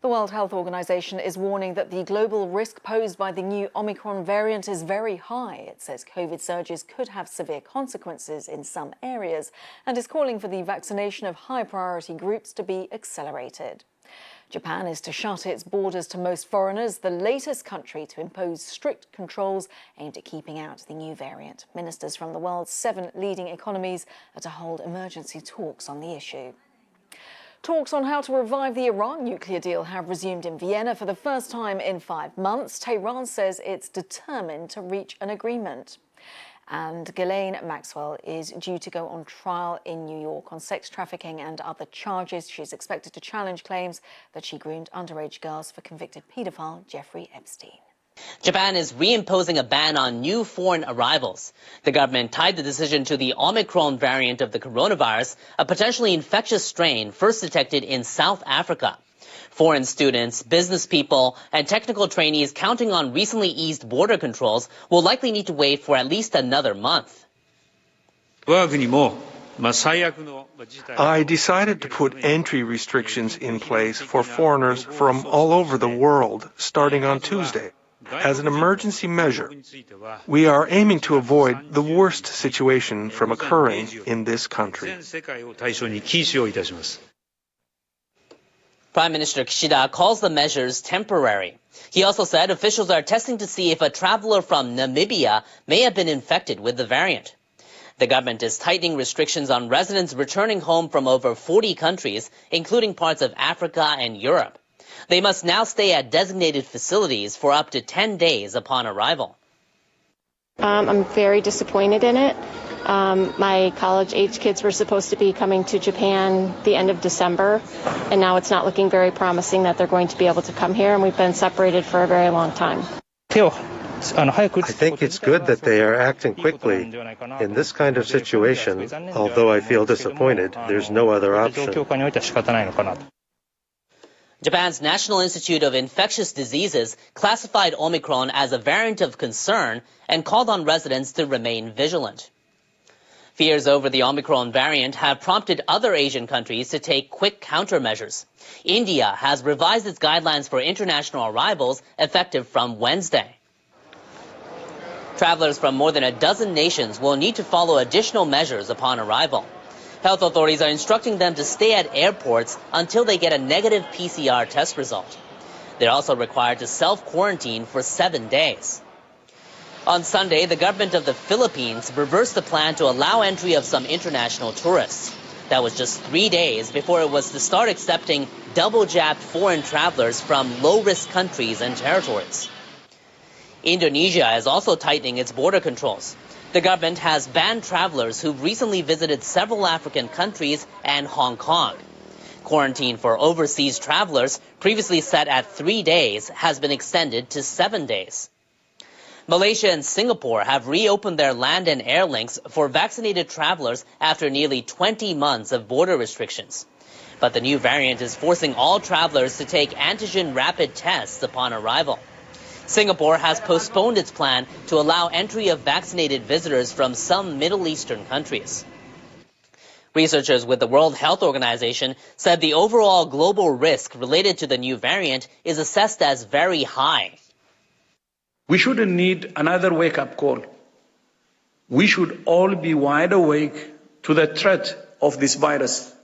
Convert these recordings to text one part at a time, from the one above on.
The World Health Organization is warning that the global risk posed by the new Omicron variant is very high. It says COVID surges could have severe consequences in some areas and is calling for the vaccination of high-priority groups to be accelerated. Japan is to shut its borders to most foreigners, the latest country to impose strict controls aimed at keeping out the new variant. Ministers from the world's 7 leading economies are to hold emergency talks on the issue. Talks on how to revive the Iran nuclear deal have resumed in Vienna for the first time in 5 months. Tehran says it's determined to reach an agreement. And Ghislaine Maxwell is due to go on trial in New York on sex trafficking and other charges. She's expected to challenge claims that she groomed underage girls for convicted paedophile Jeffrey Epstein. Japan is reimposing a ban on new foreign arrivals. The government tied the decision to the Omicron variant of the coronavirus, a potentially infectious strain first detected in South Africa. Foreign students, business people, and technical trainees counting on recently eased border controls will likely need to wait for at least another month. I decided to put entry restrictions in place for foreigners from all over the world starting on Tuesday. As an emergency measure, we are aiming to avoid the worst situation from occurring in this country. Prime Minister Kishida calls the measures temporary. He also said officials are testing to see if a traveler from Namibia may have been infected with the variant. The government is tightening restrictions on residents returning home from over 40 countries, including parts of Africa and Europe. They must now stay at designated facilities for up to 10 days upon arrival. I'm very disappointed in it. My college-age kids were supposed to be coming to Japan the end of December, and now it's not looking very promising that they're going to be able to come here, and we've been separated for a very long time. I think it's good that they are acting quickly. In this kind of situation, although I feel disappointed, there's no other option. Japan's National Institute of Infectious Diseases classified Omicron as a variant of concern and called on residents to remain vigilant. Fears over the Omicron variant have prompted other Asian countries to take quick countermeasures. India has revised its guidelines for international arrivals effective from Wednesday. Travelers from more than a dozen nations will need to follow additional measures upon arrival. Health authorities are instructing them to stay at airports until they get a negative PCR test result. They're also required to self-quarantine for 7 days. On Sunday, the government of the Philippines reversed the plan to allow entry of some international tourists. That was just 3 days before it was to start accepting double-jabbed foreign travelers from low-risk countries and territories. Indonesia is also tightening its border controls. The government has banned travelers who've recently visited several African countries and Hong Kong. Quarantine for overseas travelers, previously set at 3 days, has been extended to 7 days. Malaysia and Singapore have reopened their land and air links for vaccinated travelers after nearly 20 months of border restrictions. But the new variant is forcing all travelers to take antigen rapid tests upon arrival. Singapore has postponed its plan to allow entry of vaccinated visitors from some Middle Eastern countries. Researchers with the World Health Organization said the overall global risk related to the new variant is assessed as very high. We shouldn't need another wake-up call. We should all be wide awake to the threat of this virus.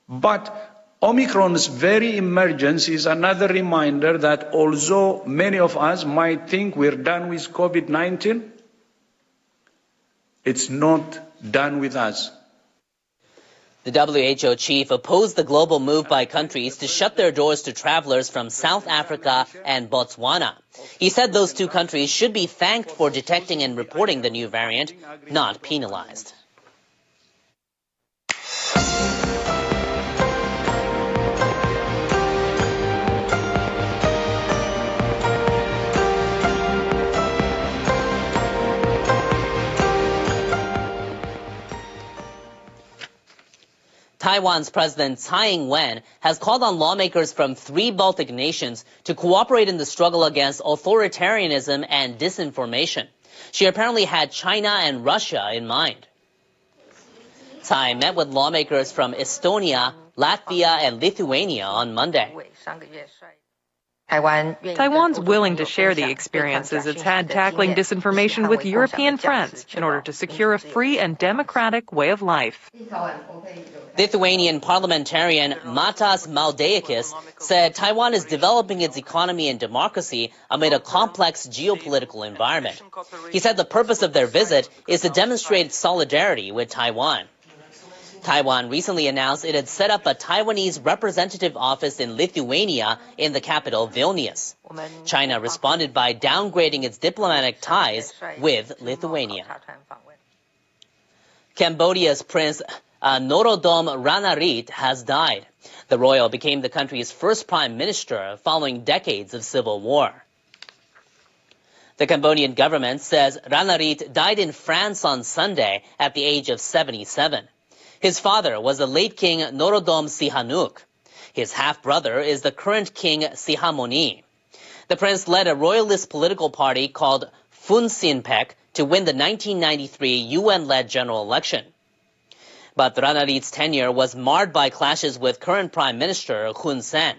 But Omicron's very emergence is another reminder that although many of us might think we're done with COVID-19, it's not done with us. The WHO chief opposed the global move by countries to shut their doors to travelers from South Africa and Botswana. He said those two countries should be thanked for detecting and reporting the new variant, not penalized. Taiwan's President Tsai Ing-wen has called on lawmakers from 3 Baltic nations to cooperate in the struggle against authoritarianism and disinformation. She apparently had China and Russia in mind. Tsai met with lawmakers from Estonia, Latvia, and Lithuania on Monday. Taiwan's willing to share the experiences it's had tackling disinformation with European friends in order to secure a free and democratic way of life. Lithuanian parliamentarian Matas Maldeikis said Taiwan is developing its economy and democracy amid a complex geopolitical environment. He said the purpose of their visit is to demonstrate solidarity with Taiwan. Taiwan recently announced it had set up a Taiwanese representative office in Lithuania in the capital, Vilnius. China responded by downgrading its diplomatic ties with Lithuania. Cambodia's Prince Norodom Ranariddh has died. The royal became the country's first prime minister following decades of civil war. The Cambodian government says Ranariddh died in France on Sunday at the age of 77. His father was the late King Norodom Sihanouk. His half-brother is the current King Sihamoni. The prince led a royalist political party called Funcinpec to win the 1993 UN-led general election. But Ranariddh's tenure was marred by clashes with current Prime Minister Hun Sen.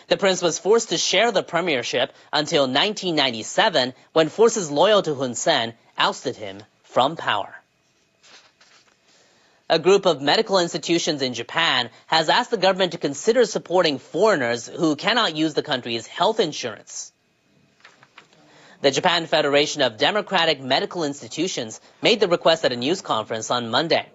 The prince was forced to share the premiership until 1997, when forces loyal to Hun Sen ousted him from power. A group of medical institutions in Japan has asked the government to consider supporting foreigners who cannot use the country's health insurance. The Japan Federation of Democratic Medical Institutions made the request at a news conference on Monday.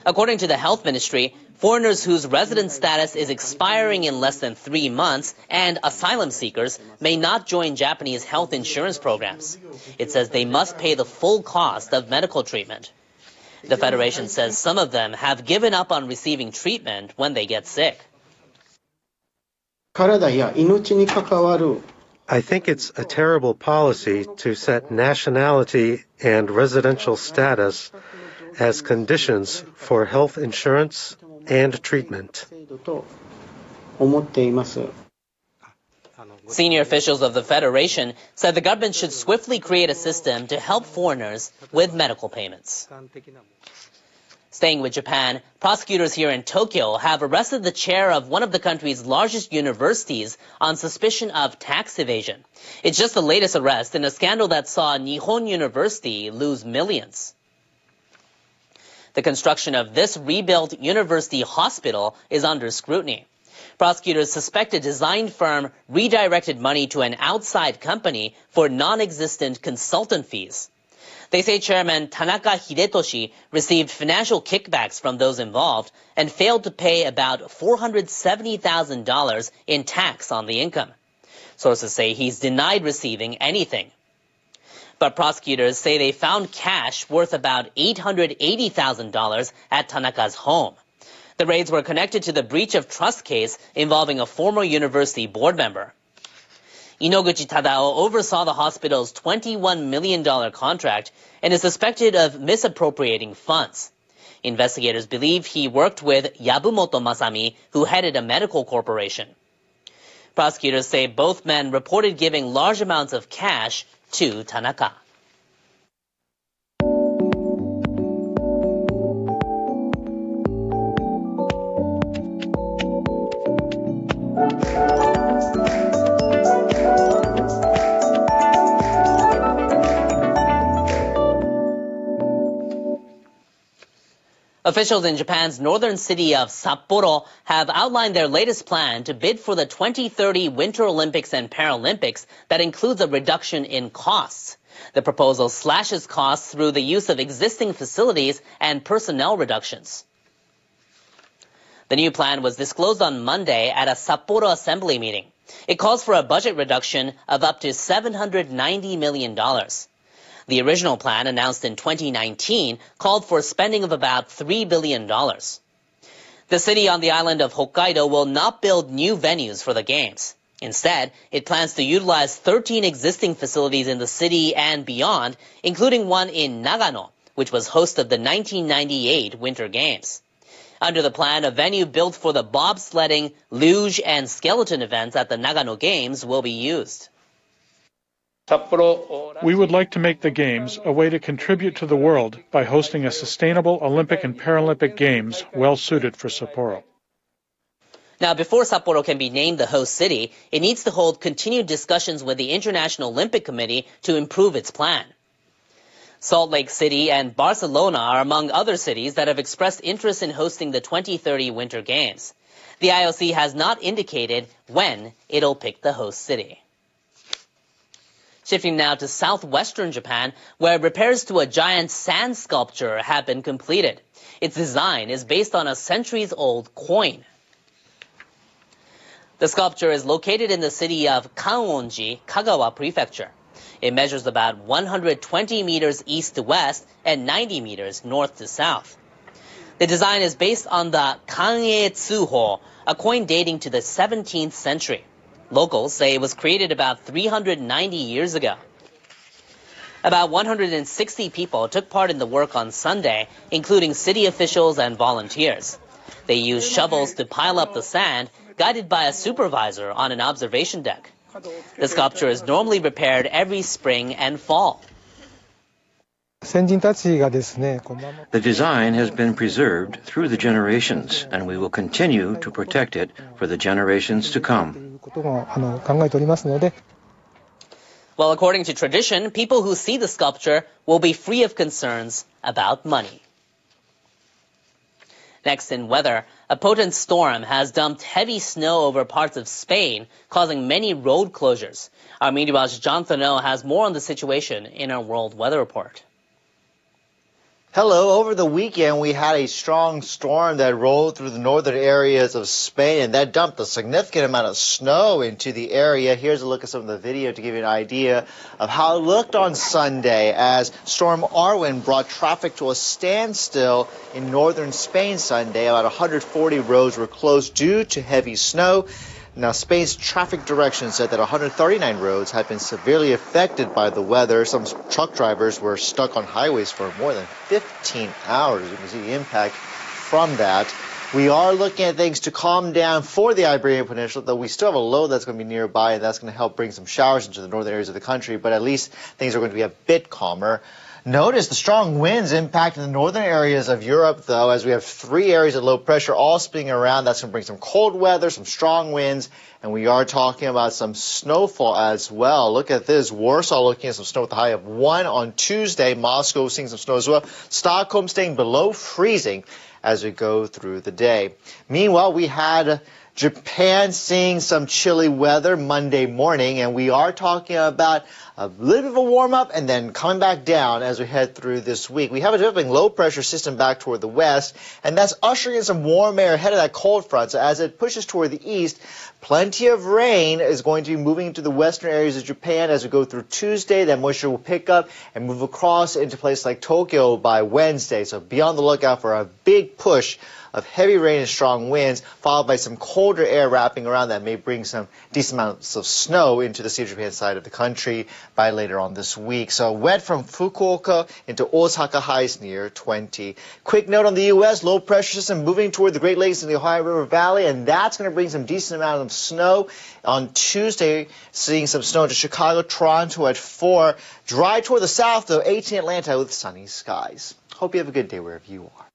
According to the health ministry, foreigners whose resident status is expiring in less than 3 months and asylum seekers may not join Japanese health insurance programs. It says they must pay the full cost of medical treatment. The Federation says some of them have given up on receiving treatment when they get sick. I think it's a terrible policy to set nationality and residential status as conditions for health insurance and treatment. Senior officials of the Federation said the government should swiftly create a system to help foreigners with medical payments. Staying with Japan, prosecutors here in Tokyo have arrested the chair of one of the country's largest universities on suspicion of tax evasion. It's just the latest arrest in a scandal that saw Nihon University lose millions. The construction of this rebuilt university hospital is under scrutiny. Prosecutors suspect a design firm redirected money to an outside company for non-existent consultant fees. They say Chairman Tanaka Hidetoshi received financial kickbacks from those involved and failed to pay about $470,000 in tax on the income. Sources say he's denied receiving anything. But prosecutors say they found cash worth about $880,000 at Tanaka's home. The raids were connected to the breach of trust case involving a former university board member. Inoguchi Tadao oversaw the hospital's $21 million contract and is suspected of misappropriating funds. Investigators believe he worked with Yabumoto Masami, who headed a medical corporation. Prosecutors say both men reported giving large amounts of cash to Tanaka. Officials in Japan's northern city of Sapporo have outlined their latest plan to bid for the 2030 Winter Olympics and Paralympics that includes a reduction in costs. The proposal slashes costs through the use of existing facilities and personnel reductions. The new plan was disclosed on Monday at a Sapporo Assembly meeting. It calls for a budget reduction of up to $790 million. The original plan, announced in 2019, called for spending of about $3 billion. The city on the island of Hokkaido will not build new venues for the Games. Instead, it plans to utilize 13 existing facilities in the city and beyond, including one in Nagano, which was host of the 1998 Winter Games. Under the plan, a venue built for the bobsledding, luge, and skeleton events at the Nagano Games will be used. We would like to make the Games a way to contribute to the world by hosting a sustainable Olympic and Paralympic Games well suited for Sapporo. Now, before Sapporo can be named the host city, it needs to hold continued discussions with the International Olympic Committee to improve its plan. Salt Lake City and Barcelona are among other cities that have expressed interest in hosting the 2030 Winter Games. The IOC has not indicated when it'll pick the host city. Shifting now to southwestern Japan, where repairs to a giant sand sculpture have been completed. Its design is based on a centuries-old coin. The sculpture is located in the city of Kanwonji, Kagawa Prefecture. It measures about 120 meters east to west and 90 meters north to south. The design is based on the Kanetsuho, a coin dating to the 17th century. Locals say it was created about 390 years ago. About 160 people took part in the work on Sunday, including city officials and volunteers. They used shovels to pile up the sand, guided by a supervisor on an observation deck. The sculpture is normally repaired every spring and fall. The design has been preserved through the generations, and we will continue to protect it for the generations to come. Well, according to tradition, people who see the sculpture will be free of concerns about money. Next in weather, a potent storm has dumped heavy snow over parts of Spain, causing many road closures. Our meteorologist John Thuneau has more on the situation in our World Weather Report. Hello. Over the weekend, we had a strong storm that rolled through the northern areas of Spain, and that dumped a significant amount of snow into the area. Here's a look at some of the video to give you an idea of how it looked on Sunday as Storm Arwen brought traffic to a standstill in northern Spain Sunday. About 140 roads were closed due to heavy snow. Now, Spain's traffic direction said that 139 roads had been severely affected by the weather. Some truck drivers were stuck on highways for more than 15 hours. You can see the impact from that. We are looking at things to calm down for the Iberian Peninsula, though we still have a low that's going to be nearby, and that's going to help bring some showers into the northern areas of the country, but at least things are going to be a bit calmer. Notice the strong winds impacting the northern areas of Europe, though, as we have 3 areas of low pressure all spinning around. That's going to bring some cold weather, some strong winds, and we are talking about some snowfall as well. Look at this. Warsaw looking at some snow with a high of 1 on Tuesday. Moscow seeing some snow as well. Stockholm staying below freezing as we go through the day. Meanwhile, we had Japan seeing some chilly weather Monday morning, and we are talking about a little bit of a warm-up and then coming back down as we head through this week. We have a developing low-pressure system back toward the west, and that's ushering in some warm air ahead of that cold front. So as it pushes toward the east, plenty of rain is going to be moving into the western areas of Japan as we go through Tuesday. That moisture will pick up and move across into places like Tokyo by Wednesday. So be on the lookout for a big push of heavy rain and strong winds, followed by some colder air wrapping around that may bring some decent amounts of snow into the Sea of Japan side of the country by later on this week. So wet from Fukuoka into Osaka, highs near 20. Quick note on the U.S., low pressure system moving toward the Great Lakes and the Ohio River Valley, and that's going to bring some decent amount of snow. On Tuesday, seeing some snow to Chicago, Toronto at 4. Dry toward the south, though, 18 Atlanta with sunny skies. Hope you have a good day wherever you are.